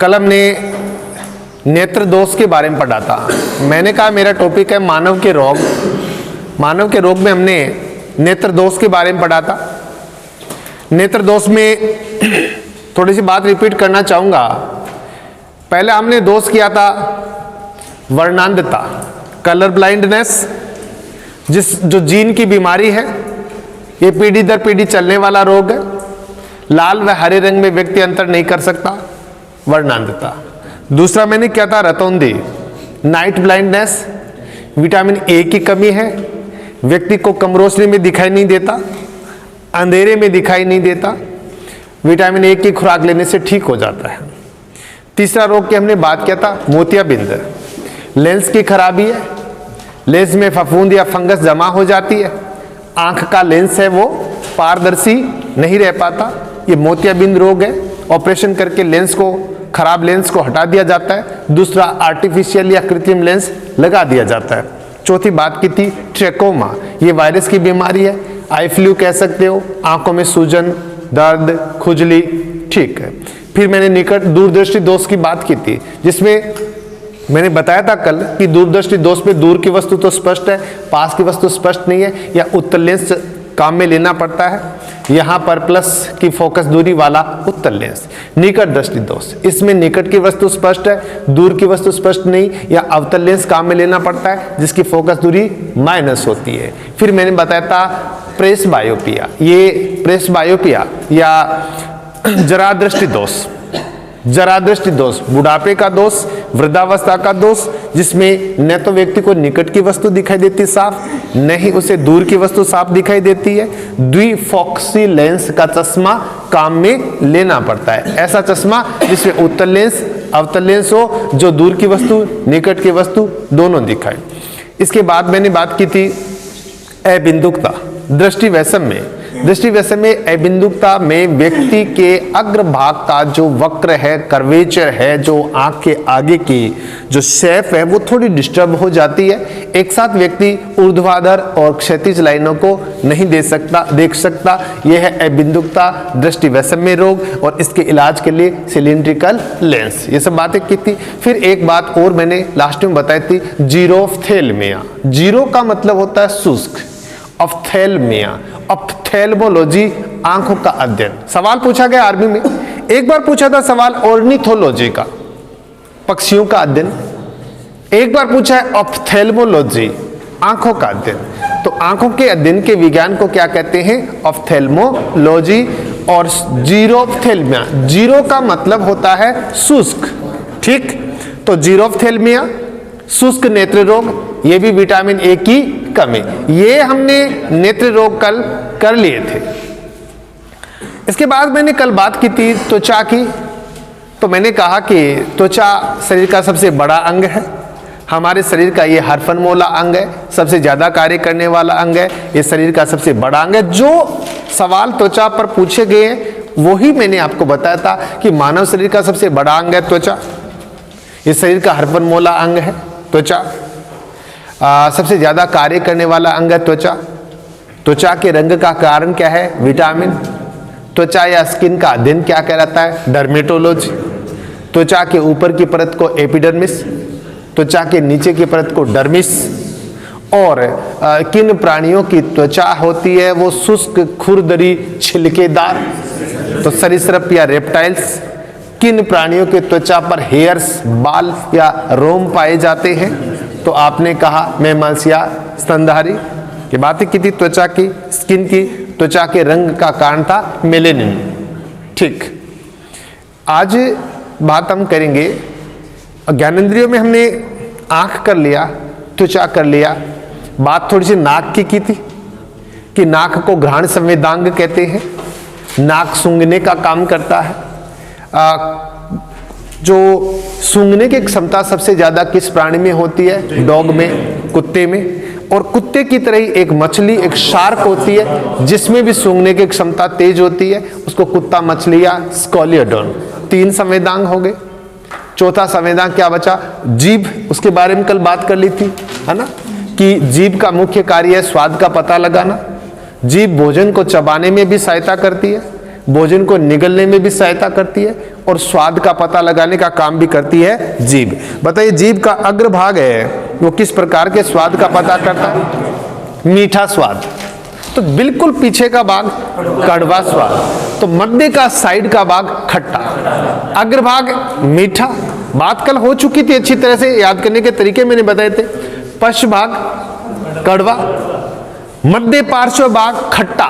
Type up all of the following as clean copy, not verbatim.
कल हमने नेत्र दोष के बारे में पढ़ा था। मैंने कहा मेरा टॉपिक है मानव के रोग। मानव के रोग में हमने नेत्र दोष के बारे में पढ़ा था। नेत्र दोष में थोड़ी सी बात रिपीट करना चाहूँगा। पहले हमने दोष किया था वर्णांधता, कलर ब्लाइंडनेस, जो जीन की बीमारी है, ये पीढ़ी दर पीढ़ी चलने वाला रोग है। लाल व हरे रंग में व्यक्ति अंतर नहीं कर सकता, वर्णांधता। दूसरा मैंने क्या था रतौंधी, नाइट ब्लाइंडनेस, विटामिन ए की कमी है, व्यक्ति को कम रोशनी में दिखाई नहीं देता, अंधेरे में दिखाई नहीं देता, विटामिन ए की खुराक लेने से ठीक हो जाता है। तीसरा रोग की हमने बात किया था मोतियाबिंद, लेंस की खराबी है, लेंस में फफूंद या फंगस जमा हो जाती है, आंख का लेंस है वो पारदर्शी नहीं रह पाता, ये मोतियाबिंद रोग है। ऑपरेशन करके लेंस को, खराब लेंस को हटा दिया जाता है, दूसरा आर्टिफिशियल या कृत्रिम लेंस लगा दिया जाता है। चौथी बात की थी ट्रेकोमा, ये वायरस की बीमारी है, आई फ्लू कह सकते हो, आंखों में सूजन, दर्द, खुजली, ठीक है। फिर मैंने निकट दूरदृष्टि दोष की बात की थी, जिसमें मैंने बताया था कल कि दूरदृष्टि दोष में दूर की वस्तु तो स्पष्ट है, पास की वस्तु स्पष्ट नहीं है, या उत्तल लेंस काम में लेना पड़ता है। यहाँ पर प्लस की फोकस दूरी वाला उत्तल लेंस। निकट दृष्टि दोष, इसमें निकट की वस्तु स्पष्ट है, दूर की वस्तु स्पष्ट नहीं, या अवतल लेंस काम में लेना पड़ता है जिसकी फोकस दूरी माइनस होती है। फिर मैंने बताया था प्रेस बायोपिया, ये प्रेस बायोपिया या जरा दृष्टि दोष, जरा दृष्टि दोष बुढ़ापे का दोष, वृद्धावस्था का दोष, जिसमें न तो व्यक्ति को निकट की वस्तु दिखाई देती साफ, न ही उसे दूर की वस्तु साफ दिखाई देती है। द्विफोक्सी लेंस का चश्मा काम में लेना पड़ता है, ऐसा चश्मा जिसमें उत्तल लेंस, अवतल लेंस हो, जो दूर की वस्तु, निकट की वस्तु दोनों दिखाए। इसके बाद मैंने बात की थी अबिंदुकता, दृष्टि वैषम्य। दृष्टि वैषम्य अबिंदुकता में व्यक्ति के अग्रभाग का जो वक्र है, कर्वेचर है, जो आंख के आगे की जो शेप है वो थोड़ी डिस्टर्ब हो जाती है। एक साथ व्यक्ति ऊर्ध्वाधर और क्षैतिज लाइनों को नहीं देख सकता। यह है अबिंदुकता दृष्टि वैषम्य रोग, और इसके इलाज के लिए सिलिंड्रिकल लेंस। ये सब बातें की थी। फिर एक बात और मैंने लास्ट में बताई थी, जीरोफ्थेल्मिया। जीरो का मतलब होता है शुष्क, ऑफ्थेल्मिया, ऑफ्थेल्मोलॉजी आंखों का अध्ययन। सवाल पूछा गया आर्मी में, एक बार पूछा था सवाल ऑर्निथोलॉजी का, पक्षियों का अध्ययन, एक बार पूछा है ऑफ्थेल्मोलॉजी आंखों का अध्ययन। तो आंखों के अध्ययन के विज्ञान को क्या कहते हैं? ऑफ्थेल्मोलॉजी। और जीरोफ्थेल्मिया, जीरो का मतलब होता है शुष्क, ठीक। तो जीरोफ्थेल्मिया शुष्क नेत्र रोग, ये भी विटामिन ए की कमी। ये हमने नेत्र रोग कल कर लिए थे। इसके बाद मैंने कल बात की थी त्वचा की। तो मैंने कहा कि त्वचा शरीर का सबसे बड़ा अंग है, हमारे शरीर का ये हरफनमोला अंग है, सबसे ज्यादा कार्य करने वाला अंग है, ये शरीर का सबसे बड़ा अंग है। जो सवाल त्वचा पर पूछे गए वही मैंने आपको बताया था कि मानव शरीर का सबसे बड़ा अंग है त्वचा, ये शरीर का हरफनमोला अंग है त्वचा, सबसे ज्यादा कार्य करने वाला अंग है त्वचा। त्वचा के रंग का कारण क्या है? विटामिन। त्वचा या स्किन का अध्ययन क्या कहलाता है? डर्मेटोलॉजी। त्वचा के ऊपर की परत को एपिडर्मिस, त्वचा के नीचे की परत को डर्मिस। और किन प्राणियों की त्वचा होती है वो शुष्क, खुरदरी, छिलकेदार? तो सरीसृप या रेप्टाइल्स। किन प्राणियों के त्वचा पर हेयर्स, बाल या रोम पाए जाते हैं? तो आपने कहा मैमल्स या स्तनधारी की बातें की थी। त्वचा की, स्किन की, त्वचा के रंग का कारण था मेलेनिन, ठीक। आज बात हम करेंगे ज्ञानेंद्रियों में, हमने आंख कर लिया, त्वचा कर लिया, बात थोड़ी सी नाक की थी कि नाक को घ्राण संवेदांग कहते हैं, नाक सूंघने का काम करता है। जो सूंघने की क्षमता सबसे ज्यादा किस प्राणी में होती है? डॉग में, कुत्ते में। और कुत्ते की तरह ही एक मछली, एक शार्क होती है जिसमें भी सूंघने की क्षमता तेज होती है, उसको कुत्ता मछली या स्कॉलियोडॉन। 3 संवेदांग हो गए। चौथा संवेदांग क्या बचा? जीभ। उसके बारे में कल बात कर ली थी, है ना, कि जीभ का मुख्य कार्य है स्वाद का पता लगाना। जीभ भोजन को चबाने में भी सहायता करती है, भोजन को निगलने में भी सहायता करती है और स्वाद का पता लगाने का काम भी करती है जीभ। बताइए जीभ का अग्रभाग है वो किस प्रकार के स्वाद का पता करता है? मीठा स्वाद। तो बिल्कुल पीछे का भाग कड़वा स्वाद, तो मध्य का साइड का भाग खट्टा, अग्रभाग मीठा। बात कल हो चुकी थी, अच्छी तरह से याद करने के तरीके मैंने बताए थे। पश्च भाग कड़वा, मध्य पार्श्व भाग खट्टा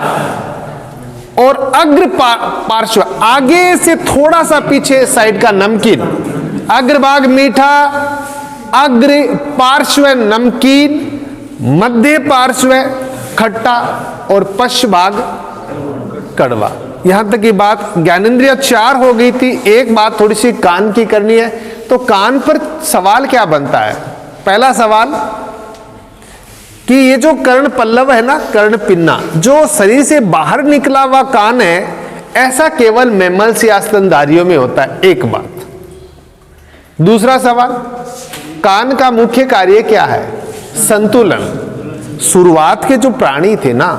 और अग्र पार्श्व आगे से थोड़ा सा पीछे साइड का नमकीन। अग्रभाग मीठा, अग्र पार्श्व नमकीन, मध्य पार्श्व खट्टा और पश्च भाग कड़वा। यहां तक की बात ज्ञानेंद्रिय 4 हो गई थी। एक बात थोड़ी सी कान की करनी है। तो कान पर सवाल क्या बनता है? पहला सवाल कि ये जो कर्ण पल्लव है ना, कर्ण पिन्ना, जो शरीर से बाहर निकला हुआ कान है, ऐसा केवल मैमल्स या स्तनधारियों में होता है। एक बात। दूसरा सवाल, कान का मुख्य कार्य क्या है? संतुलन। शुरुआत के जो प्राणी थे ना,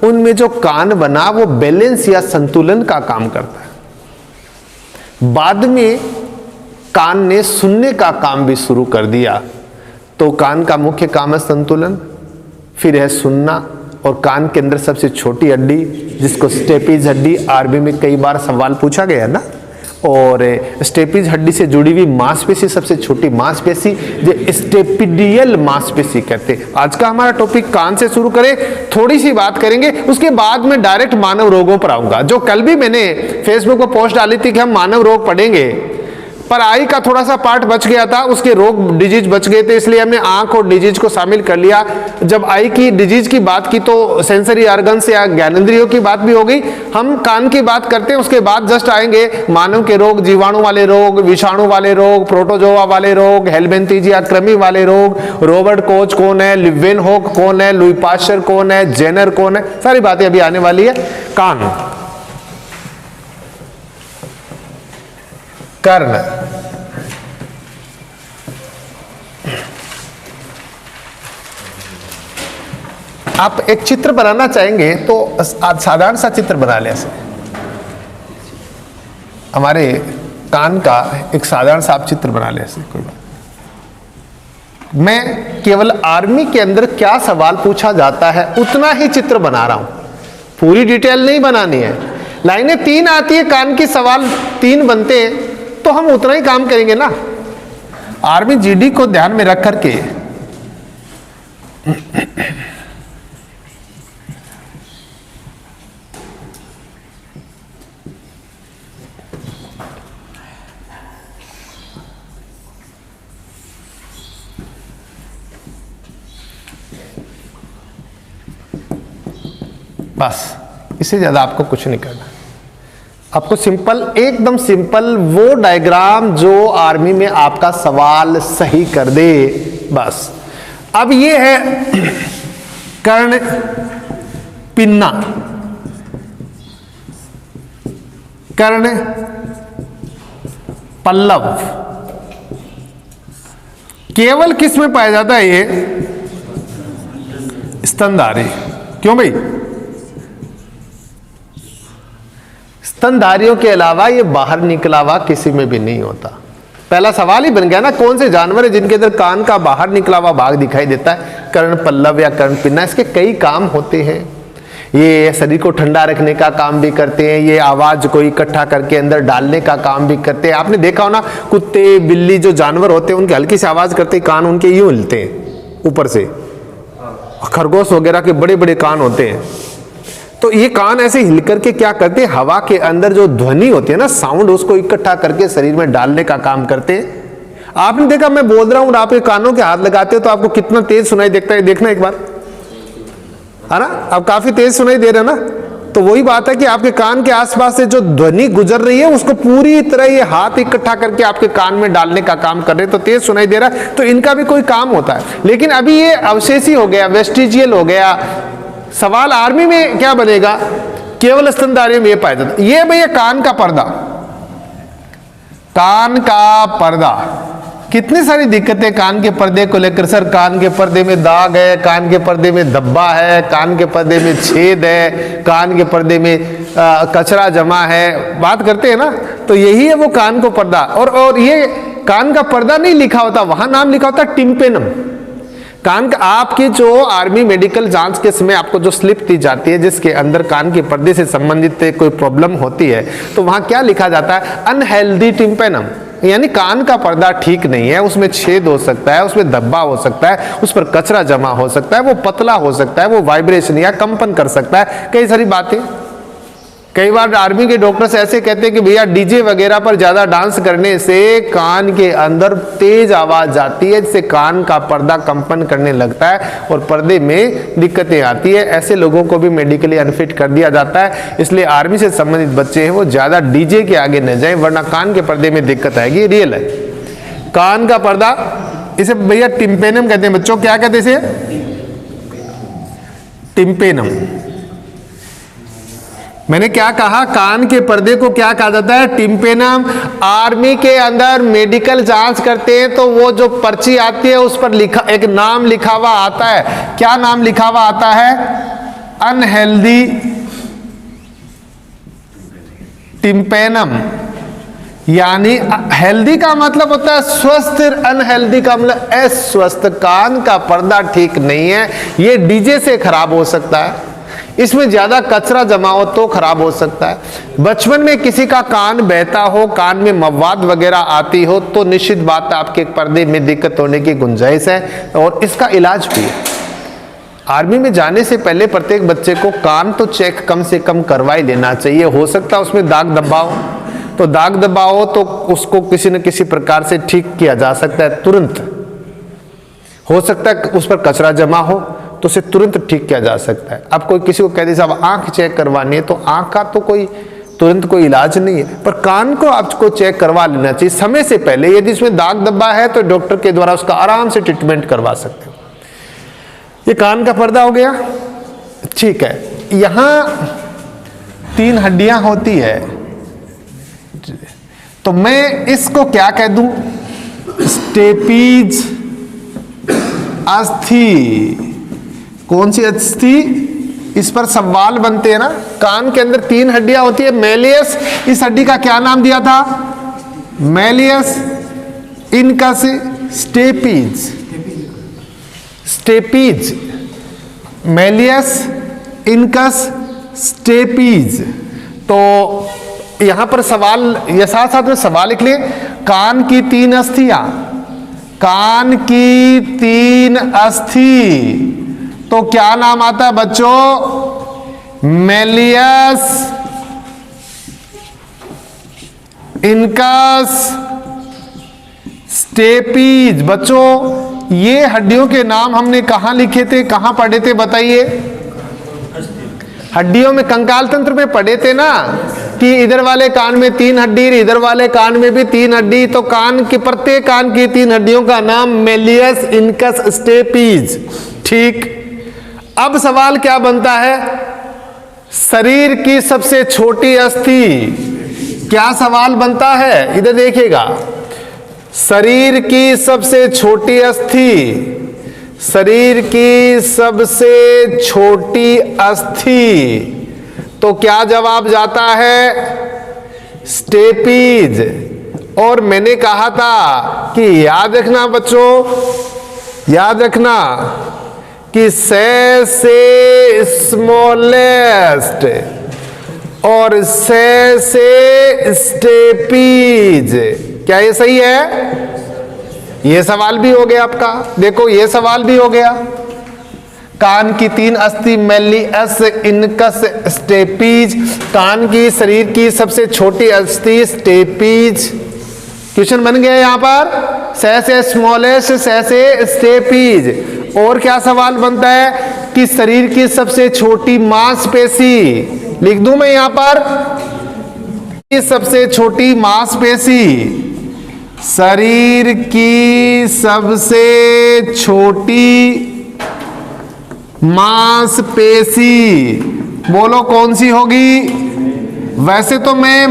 उनमें जो कान बना वो बैलेंस या संतुलन का काम करता है। बाद में कान ने सुनने का काम भी शुरू कर दिया। तो कान का मुख्य काम है संतुलन, फिर है सुनना, और कान के अंदर सबसे छोटी हड्डी जिसको स्टेपीज हड्डी, आर्मी में कई बार सवाल पूछा गया है ना, और स्टेपीज हड्डी से जुड़ी हुई मांसपेशी, सबसे छोटी मांसपेशी जो स्टेपिडियल मांसपेशी कहते हैं। आज का हमारा टॉपिक कान से शुरू करें, थोड़ी सी बात करेंगे, उसके बाद में डायरेक्ट मानव रोगों पर आऊंगा। जो कल भी मैंने फेसबुक पर पोस्ट डाली थी कि हम मानव रोग पढ़ेंगे, पर आई का थोड़ा सा पार्ट बच गया था, उसके रोग डिजीज बच गए थे, इसलिए हमने आंख और डिजीज को शामिल कर लिया। जब आई की डिजीज की बात की तो सेंसरी ऑर्गन्स या ज्ञानेंद्रियों की बात भी हो गई। हम कान की बात करते हैं, उसके बाद जस्ट आएंगे मानव के रोग, जीवाणु वाले रोग, विषाणु वाले रोग, प्रोटोजोआ वाले रोग, हेलमेंथीजिया कृमि वाले रोग, रॉबर्ट कोच कौन है, लिवेनहॉक कौन है, लुई पाश्चर कौन है, जेनर कौन है, सारी बातें अभी आने वाली है। कान, कर्ण, आप एक चित्र बनाना चाहेंगे तो साधारण सा चित्र बना ले। ऐसे हमारे कान का एक साधारण सा आप चित्र बना ले। ऐसे कोई बात, मैं केवल आर्मी के अंदर क्या सवाल पूछा जाता है उतना ही चित्र बना रहा हूं, पूरी डिटेल नहीं बनानी है। लाइनें 3 आती है, कान की सवाल 3 बनते हैं, तो हम उतना ही काम करेंगे ना। आर्मी जीडी को ध्यान में रख करके बस, इससे ज्यादा आपको कुछ नहीं करना। आपको सिंपल, एकदम सिंपल वो डायग्राम जो आर्मी में आपका सवाल सही कर दे, बस। अब ये है कर्ण पिन्ना, कर्ण पल्लव, केवल किस में पाया जाता है? ये स्तनधारी। क्यों भाई? स्तनधारियों के अलावा ये बाहर निकला हुआ किसी में भी नहीं होता। पहला सवाल ही बन गया ना, कौन से जानवर है जिनके अंदर कान का बाहर निकला हुआ भाग दिखाई देता है? कर्ण पल्लव या कर्ण पिन्ना। इसके कई काम होते हैं। ये शरीर को ठंडा रखने का काम भी करते हैं, ये आवाज को इकट्ठा करके अंदर डालने का काम भी करते हैं। आपने देखा हो ना, कुत्ते बिल्ली जो जानवर होते हैं उनकी हल्की सी आवाज करते, कान उनके यूं हिलते हैं ऊपर से। खरगोश वगैरह के बड़े बड़े कान होते हैं, तो ये कान ऐसे हिल करके क्या करते हैं? हवा के अंदर जो ध्वनि होती है ना, साउंड, उसको इकट्ठा करके शरीर में डालने का काम करते हैं। आपने देखा, मैं बोल रहा हूं और आप ये कानों के हाथ लगाते हो तो आपको कितना तेज सुनाई देता है, देखना एक बार, है ना? अब काफी तेज सुनाई दे रहा है ना। तो वही बात है कि आपके कान के आसपास से जो ध्वनि गुजर रही है उसको पूरी तरह ये हाथ इकट्ठा करके आपके कान में डालने का काम कर रहे हैं, तो तेज सुनाई दे रहा है, तो इनका भी कोई काम होता है। लेकिन अभी ये अवशेषी हो गया, वेस्टिजियल हो गया। सवाल आर्मी में क्या बनेगा? केवल स्तनधारियों में ये पाया जाता है। ये भैया कान का पर्दा, कान का पर्दा, कितनी सारी दिक्कतें कान के पर्दे को लेकर। सर कान के पर्दे में दाग है, कान के पर्दे में धब्बा है, कान के पर्दे में छेद है, कान के पर्दे में कचरा जमा है, बात करते हैं ना। तो यही है वो कान को पर्दा। और ये कान का पर्दा नहीं लिखा होता, वहां नाम लिखा होता टिम्पेनम। कान का आपकी जो आर्मी मेडिकल जांच के समय आपको जो स्लिप दी जाती है जिसके अंदर कान के पर्दे से संबंधित कोई प्रॉब्लम होती है, तो वहां क्या लिखा जाता है? अनहेल्दी टिम्पेनम, यानी कान का पर्दा ठीक नहीं है, उसमें छेद हो सकता है, उसमें धब्बा हो सकता है, उस पर कचरा जमा हो सकता है, वो पतला हो सकता है, वो वाइब्रेशन या कंपन कर सकता है, कई सारी बातें। कई बार आर्मी के डॉक्टर्स ऐसे कहते हैं कि भैया डीजे वगैरह पर ज्यादा डांस करने से कान के अंदर तेज आवाज जाती है, जिससे कान का पर्दा कंपन करने लगता है और पर्दे में दिक्कतें आती है। ऐसे लोगों को भी मेडिकली अनफिट कर दिया जाता है। इसलिए आर्मी से संबंधित बच्चे हैं वो ज्यादा डीजे के आगे न जाएं, वरना कान के पर्दे में दिक्कत आएगी। रियल है कान का पर्दा, इसे भैया टिम्पेनम कहते हैं बच्चों। क्या कहते हैं इसे? टिम्पेनम। मैंने क्या कहा? कान के पर्दे को क्या कहा जाता है? टिम्पेनम। आर्मी के अंदर मेडिकल जांच करते हैं तो वो जो पर्ची आती है उस पर लिखा एक नाम लिखा हुआ आता है। क्या नाम लिखा हुआ आता है? Unhealthy tympanum. यानी हेल्दी का मतलब होता है स्वस्थ, अनहेल्दी का मतलब अस्वस्थ। कान का पर्दा ठीक नहीं है, ये डीजे से खराब हो सकता है, इसमें ज्यादा कचरा जमा हो तो खराब हो सकता है। बचपन में किसी का कान बहता हो, कान में मवाद वगैरह आती हो, तो निश्चित बात है आपके पर्दे में दिक्कत होने की गुंजाइश है और इसका इलाज भी है। आर्मी में जाने से पहले प्रत्येक बच्चे को कान तो चेक कम से कम करवा ही लेना चाहिए। हो सकता है उसमें दाग धब्बा हो, तो दाग धब्बा हो तो उसको किसी न किसी प्रकार से ठीक किया जा सकता है तुरंत। हो सकता है उस पर कचरा जमा हो तो उसे तुरंत ठीक किया जा सकता है। अब कोई किसी को कह दे साहब आंख चेक करवानी है, तो आंख का तो कोई तुरंत कोई इलाज नहीं है, पर कान को आपको चेक करवा लेना चाहिए समय से पहले। यदि इसमें दाग धब्बा है तो डॉक्टर के द्वारा उसका आराम से ट्रीटमेंट करवा सकते हो। ये कान का पर्दा हो गया, ठीक है। यहां 3 हड्डियां होती है, तो मैं इसको क्या कह दूं? स्टेपीज अस्थि। कौन सी अस्थि? इस पर सवाल बनते हैं ना। कान के अंदर 3 हड्डियां होती है। मेलियस, इस हड्डी का क्या नाम दिया था? Malleus incus stapes. Stapes, malleus incus stapes. तो यहां पर सवाल, ये साथ साथ में सवाल लिख लिए। कान की 3 अस्थियां, कान की 3 अस्थि, तो क्या नाम आता है बच्चों? Malleus incus stapes. बच्चों ये हड्डियों के नाम हमने कहां लिखे थे, कहां पढ़े थे बताइए? हड्डियों में कंकाल तंत्र में पढ़े थे ना, कि इधर वाले कान में 3 हड्डी, इधर वाले कान में भी 3 हड्डी। तो कान के प्रत्येक कान की 3 हड्डियों का नाम मेलियस इनकस स्टेपीज। ठीक। अब सवाल क्या बनता है? शरीर की सबसे छोटी अस्थि। क्या सवाल बनता है? इधर देखिएगा, शरीर की सबसे छोटी अस्थि, शरीर की सबसे छोटी अस्थि, तो क्या जवाब जाता है? स्टेपीज। और मैंने कहा था कि याद रखना बच्चों, याद रखना कि से स्मॉलेस्ट और से स्टेपीज। क्या ये सही है? ये सवाल भी हो गया आपका। देखो ये सवाल भी हो गया। कान की 3 अस्थि मेलियस इनकस स्टेपीज, कान की शरीर की सबसे छोटी अस्थि स्टेपीज। क्वेश्चन बन गया यहां पर, से स्मॉलेस्ट से स्टेपीज। और क्या सवाल बनता है कि शरीर की सबसे छोटी मांसपेशी, लिख दूं मैं यहां पर, सबसे छोटी मांसपेशी, शरीर की सबसे छोटी मांसपेशी, बोलो कौन सी होगी? वैसे तो मैं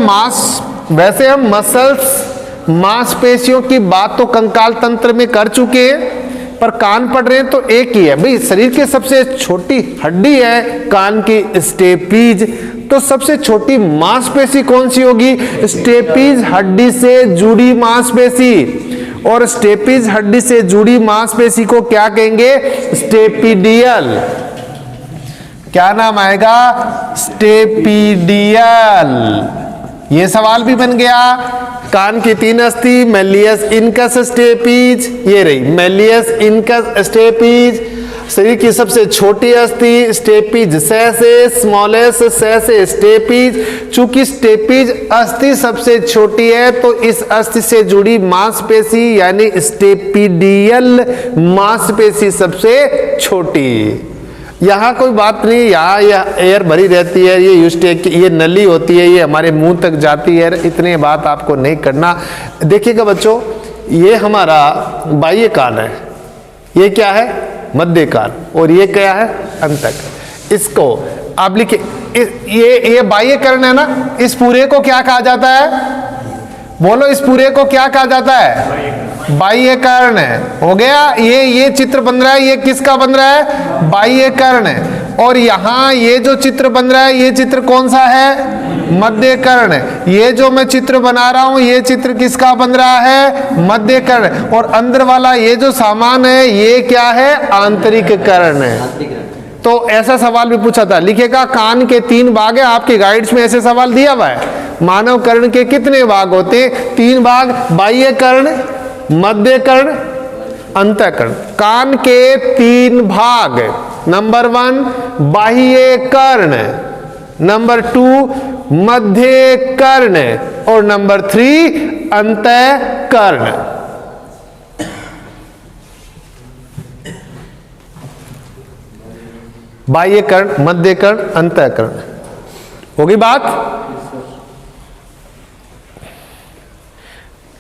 वैसे हम मसल्स मांसपेशियों की बात तो कंकाल तंत्र में कर चुके हैं, पर कान पढ़ रहे हैं तो एक ही है भाई। शरीर की सबसे छोटी हड्डी है कान की स्टेपीज, तो सबसे छोटी मांसपेशी कौन सी होगी? स्टेपीज हड्डी से जुड़ी मांसपेशी। और स्टेपीज हड्डी से जुड़ी मांसपेशी को क्या कहेंगे? स्टेपीडियल। क्या नाम आएगा? स्टेपीडियल। ये सवाल भी बन गया। कान की 3 अस्थि, मैलियस इनकस स्टेपीज, ये रही मैलियस इनकस स्टेपीज। शरीर की सबसे छोटी अस्थि स्टेपीज सैसे, स्मॉलेस्ट सैसे स्टेपीज। चूंकि स्टेपीज अस्थि सबसे छोटी है तो इस अस्थि से जुड़ी मांसपेशी यानी स्टेपीडियल मांसपेशी सबसे छोटी। यहाँ कोई बात नहीं, यहाँ यह एयर भरी रहती है, ये यूस्टेक की ये नली होती है, ये हमारे मुंह तक जाती है, इतने बात आपको नहीं करना। देखिएगा बच्चों, ये हमारा बाह्य कान है, ये क्या है? मध्य कान, और ये क्या है? अंतक। इसको आप लिखिए, ये बाह्य कर्ण है ना, इस पूरे को क्या कहा जाता है? बोलो, इस पूरे को क्या कहा जाता है? बाह्य कर्ण है। हो गया। ये चित्र बन रहा है, ये किसका बन रहा है? बाह्य कर्ण है। और यहाँ ये जो चित्र बन रहा है, ये चित्र कौन सा है? मध्य कर्ण। ये जो मैं चित्र बना रहा हूं, ये चित्र किसका बन रहा है? मध्य कर्ण। और अंदर वाला ये जो सामान है, ये क्या है? आंतरिक कर्ण है। तो ऐसा सवाल भी पूछा था, लिखेगा कान के 3 भाग है, आपके गाइड्स में ऐसे सवाल दिया हुआ है। मानव कर्ण के कितने भाग होते हैं? 3 भाग, बाह्य कर्ण, मध्य कर्ण, अंतःकर्ण। कान के 3 भाग, नंबर 1 बाह्य कर्ण, नंबर 2 मध्य कर्ण, और नंबर 3 अंतःकर्ण। बाह्य कर्ण, मध्य कर्ण, अंतःकर्ण। होगी बात?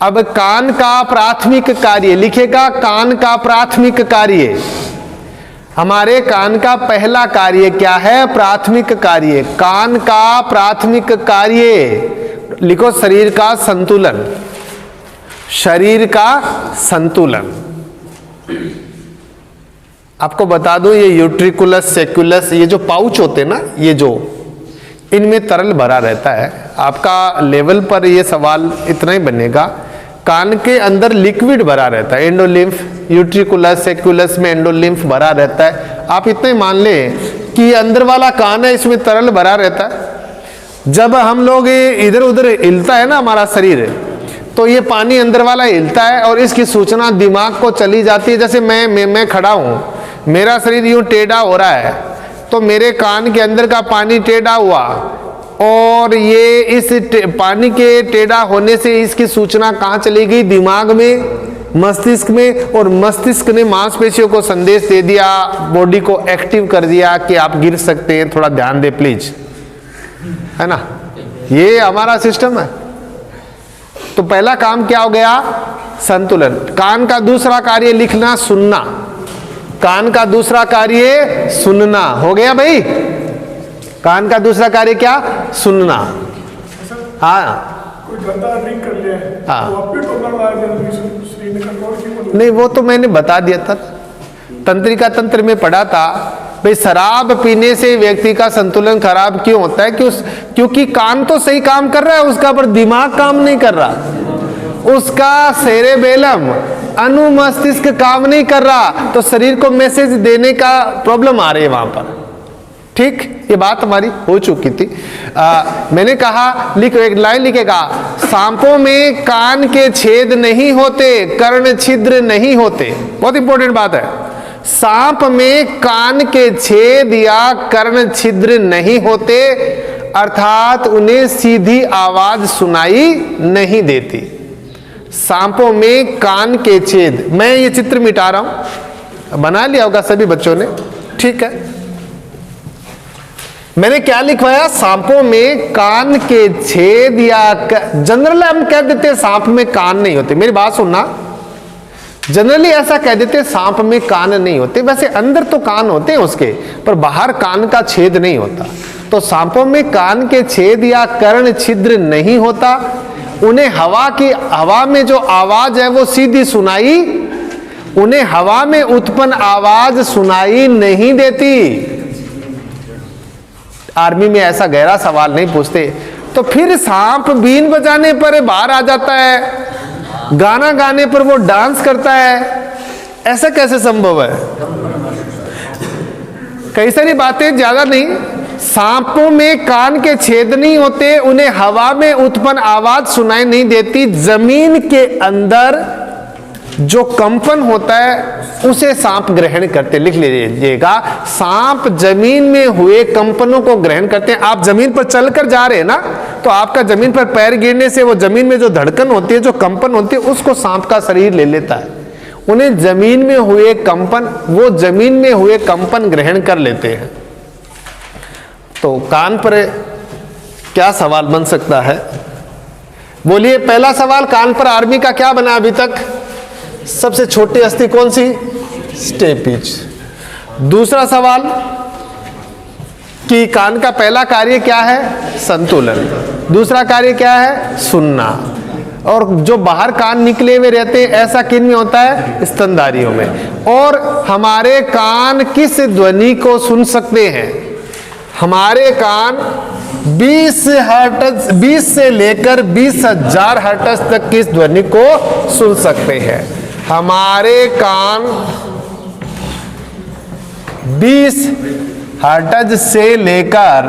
अब कान का प्राथमिक कार्य लिखेगा। कान का प्राथमिक कार्य, हमारे कान का पहला कार्य क्या है? प्राथमिक कार्य। कान का प्राथमिक कार्य लिखो, शरीर का संतुलन। शरीर का संतुलन। आपको बता दूं, ये यूट्रिकुलस, सेक्युलस, ये जो पाउच होते हैं ना, ये जो इनमें तरल भरा रहता है। आपका लेवल पर ये सवाल इतना ही बनेगा, कान के अंदर लिक्विड भरा रहता है, एंडोलिम्फ। यूट्रिकुलस, सेक्युलस में एंडोलिम्फ भरा रहता है। आप इतना ही मान लें कि अंदर वाला कान है, इसमें तरल भरा रहता है। जब हम लोग इधर उधर हिलता है ना हमारा शरीर, तो ये पानी अंदर वाला हिलता है और इसकी सूचना दिमाग को चली जाती है। जैसे मैं खड़ा हूँ, मेरा शरीर यूं टेढ़ा हो रहा है, तो मेरे कान के अंदर का पानी टेढ़ा हुआ, और ये इस पानी के टेढ़ा होने से इसकी सूचना कहाँ चली गई? दिमाग में, मस्तिष्क में, और मस्तिष्क ने मांसपेशियों को संदेश दे दिया, बॉडी को एक्टिव कर दिया कि आप गिर सकते हैं, थोड़ा ध्यान दे प्लीज, है ना। ये हमारा सिस्टम है। तो पहला काम क्या हो गया? संतुलन। कान का दूसरा कार्य लिखना, सुनना। कान का दूसरा कार्य सुनना। हो गया भाई? कान का दूसरा कार्य क्या? सुनना। हाँ, कोई गंदा ड्रिंक कर लिया है, हाँ, तो आप नहीं, वो तो मैंने बता दिया था, तंत्रिका तंत्र में पढ़ा था भाई। शराब पीने से व्यक्ति का संतुलन खराब क्यों होता है? क्योंकि कान तो सही काम कर रहा है उसका, पर दिमाग काम नहीं कर रहा, उसका सेरेबेलम अनुमस्तिष्क काम नहीं कर रहा, तो शरीर को मैसेज देने का प्रॉब्लम आ रही है वहां पर। ठीक, ये बात हमारी हो चुकी थी। मैंने कहा, लिखो, एक लाइन लिखेगा, सांपों में कान के छेद नहीं होते, कर्ण छिद्र नहीं होते। बहुत इंपॉर्टेंट बात है। सांप में कान के छेद या कर्ण छिद्र नहीं होते, अर्थात उन्हें सीधी आवाज सुनाई नहीं देती। सांपों में कान के छेद, मैं ये चित्र मिटा रहा हूं, बना लिया होगा सभी बच्चों ने, ठीक है। मैंने क्या लिखवाया? सांपों में कान के छेद या जनरल हम कह देते हैं सांप में कान नहीं होते। मेरी बात सुनना, जनरली ऐसा कह देते हैं सांप में कान नहीं होते, वैसे अंदर तो कान होते हैं उसके, पर बाहर कान का छेद नहीं होता। तो सांपों में कान के छेद या कर्ण छिद्र नहीं होता, उन्हें हवा में जो आवाज है वो सीधी सुनाई, उन्हें हवा में उत्पन्न आवाज सुनाई नहीं देती। आर्मी में ऐसा गहरा सवाल नहीं पूछते। तो फिर सांप बीन बजाने पर बाहर आ जाता है, गाना गाने पर वो डांस करता है, ऐसा कैसे संभव है? कई सारी बातें, ज्यादा नहीं। सांपों में कान के छेद नहीं होते, उन्हें हवा में उत्पन्न आवाज सुनाई नहीं देती। जमीन के अंदर जो कंपन होता है उसे सांप ग्रहण करते। लिख लीजिएगा, सांप जमीन में हुए कंपनों को ग्रहण करते हैं। आप जमीन पर चलकर जा रहे हैं ना, तो आपका जमीन पर पैर गिरने से वो जमीन में जो धड़कन होती है, जो कंपन होती है, उसको सांप का शरीर ले लेता है। उन्हें जमीन में हुए कंपन, वो जमीन में हुए कंपन ग्रहण कर लेते हैं। तो कान पर क्या सवाल बन सकता है? बोलिए। पहला सवाल, कान पर आर्मी का क्या बना अभी तक? सबसे छोटी अस्थि कौन सी? स्टेपिज। दूसरा सवाल कि कान का पहला कार्य क्या है? संतुलन। दूसरा कार्य क्या है? सुनना। और जो बाहर कान निकले हुए रहते हैं, ऐसा किन में होता है? स्तनधारियों में। और हमारे कान किस ध्वनि को सुन सकते हैं? हमारे कान 20 से लेकर 20,000 हर्ट्ज तक की ध्वनि को सुन सकते हैं। हमारे कान 20 हर्ट्ज से लेकर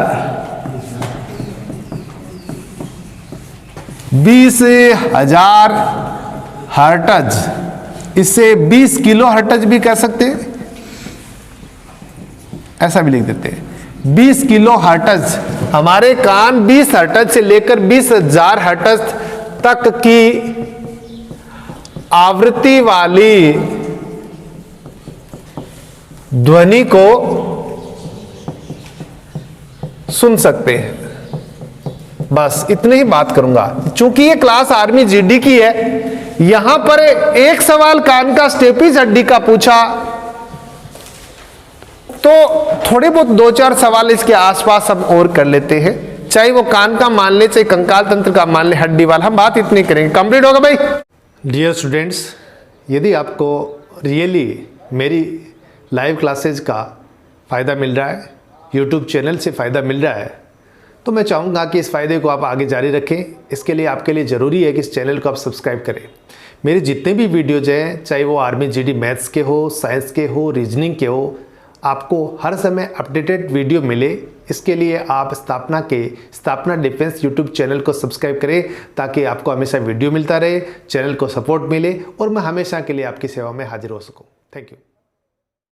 20,000 हर्ट्ज, इससे 20 किलो हर्ट्ज भी कह सकते हैं, ऐसा भी लिख देते हैं। 20 किलो हर्ट्ज। हमारे कान 20 हर्ट्ज से लेकर 20,000 हर्ट्ज तक की आवृत्ति वाली ध्वनि को सुन सकते हैं। बस इतने ही बात करूंगा, चूंकि ये क्लास आर्मी जीडी की है। यहां पर एक सवाल कान का स्टेपिज हड्डी का पूछा, तो थोड़े बहुत 2-4 सवाल इसके आसपास हम और कर लेते हैं, चाहे वो कान का मान ले, चाहे कंकाल तंत्र का मान ले, हड्डी वाला, हम बात इतनी करेंगे। कंप्लीट होगा भाई? डियर स्टूडेंट्स, यदि आपको रियली मेरी लाइव क्लासेज का फ़ायदा मिल रहा है, यूट्यूब चैनल से फ़ायदा मिल रहा है, तो मैं चाहूँगा कि इस फ़ायदे को आप आगे जारी रखें। इसके लिए आपके लिए ज़रूरी है कि इस चैनल को आप सब्सक्राइब करें। मेरे जितने भी वीडियोज हैं, चाहे वो आर्मी जीडी मैथ्स के हो, साइंस के हो, रीजनिंग के हो, आपको हर समय अपडेटेड वीडियो मिले, इसके लिए आप स्थापना डिफेंस यूट्यूब चैनल को सब्सक्राइब करें, ताकि आपको हमेशा वीडियो मिलता रहे, चैनल को सपोर्ट मिले और मैं हमेशा के लिए आपकी सेवा में हाजिर हो सकूं। Thank you.